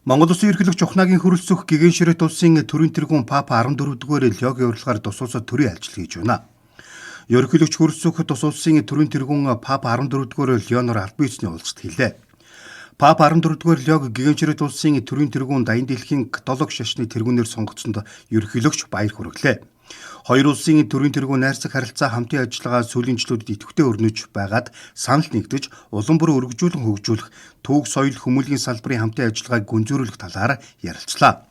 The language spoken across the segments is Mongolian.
Монгол Улсын ерөнхийлөгч Ухнагийн хөрөлцөх Гэгэнширет улсын төрийн тэргүүн Папа 14-р Лёгийн урилгаар тус улсад төрийн ажил хийж байна. Ерөнхийлөгч хөрөлцөх тус улсын төрийн тэргүүн Папа 14-р Леонор албан ёсны уулзалт хийлээ. Папа 14-р Лёг Гэгэнширет улсын төрийн тэргүүн Даян дэлхийн католик шашны тэргүүнээр сонгогдсонд ерөнхийлөгч баяр хүргэлээ. Хоёр улсын төрийн тэргүүн найрсаг харилцаа хамтын ажиллагаа сүүлийн жилүүдэд идэвхтэй өрнөж байгаад санал нэгдэж улам бүр өргөжүүлэн хөгжүүлэх түүх соёл хүмүүнлэгийн салбарын хамтын ажиллагааг гүнзгийрүүлэх талаар ярилцлаа.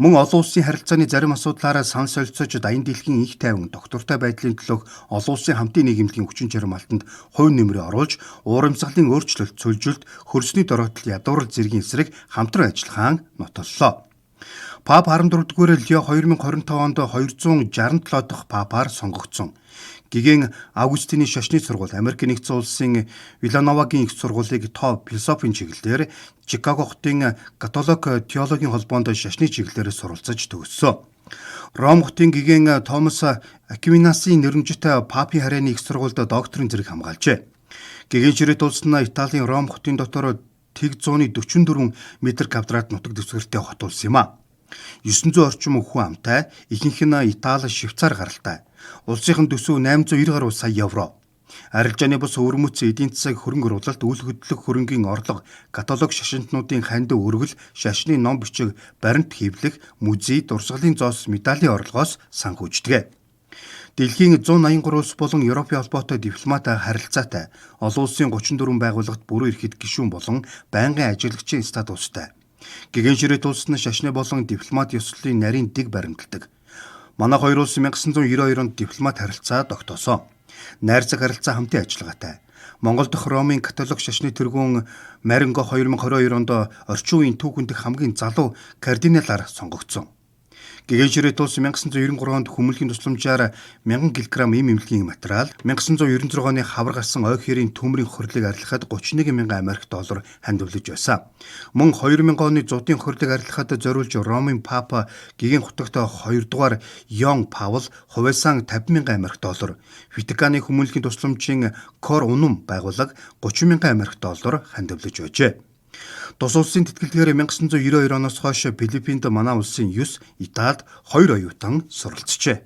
Мөн олон улсын харилцааны зарим асуудлаараа санал солилцож Даян дэлхийн их тайван доктортой байдлын төлөөх олон улсын хамтын нийгэмлэгийн хүчин чармаалтанд хувь нэмрээ оруулж, уурамсгалын өөрчлөлт, цөлжилт, хөрсний дороотол ядуурл зэргийн эсрэг хамтран ажиллахаан нотоллоо. Папа 14-р Лео 2025 онд 267 дахь папаар сонгогдсон. Гэгэн Августины шашны сургууль, Америк нэгдсэн улсын Вилановагийн их сургуулийг тоо философийн чиглэлээр, Чикаго хотын католик теологийн холбоонд шашны чиглэлээр суралцаж төгссөн. Ром хотын Гэгэн Томас Аквинасын нэрмжит папийн харьяаны их сургуульд докторийн зэрэг хамгаалжээ. Гэгэнширет улс нь Италийн Ром хотын дотор 144 метр квадрат нутаг дэвсгэртэй хот улс юм а. 900 орчим хүн амтай, ихэнх нь Итали, Швейцар гаралтай. Улсынхын төсөв 890 гаруй сая евро. Арилжааны бус өвөрмөц эдийн засаг хөрөнгө оруулалт, үйл хөдлөх хөрөнгийн орлого, католик шашинтнуудын ханд өргөл, шашны ном бичиг, баримт хэвлэх, музей, дурсгалын зоос, медалийн орлогоос санхүүждэг. Дэлхийн 183 улс болон Европын холбоотой дипломат харилцаатай, олон улсын 34 байгууллагт бүрэн эрхэд гишүүн болон байнгын ажиллагчийн статустай. Гэгэнширет улс нь шашны болон дипломат ёслолын нарийн дэг баримталдаг. Манайх хоёр улс 1992 онд дипломат харилцаа тогтоосон. Найрсаг харилцаа хамтын ажиллагаатай. Монгол дахь Ромын католик шашны тэргүүн Маринго 2022 онд орчин үеийн түүхэндх хамгийн залуу кардиналаар сонгогдсон. Гэгэнширет улс 1993 онд хүмүүнлэгийн тусламжаар 1000 кг эм эмнэлгийн материал, 1996 оны хавар гарсан ой хэрийн төмрийн хорлыг арилгахад 31,000 Америк доллар хандивлаж байсан. Мөн 2000 оны зуудын хорлыг арилгахад зориулж Ромын Папа Гэгэн хотогт 2 дугаар Йон Паул хувьсаан 50,000 Америк доллар, Ватиканы хүмүүнлэгийн тусламжийн Кор Унум байгууллага 30,000 Америк доллар хандивлаж байжээ. Тус улсын тэтгэлгээр 1992 оноос хойш Филиппинд манай улсын 9, Италид 2 оюутан суралцжээ.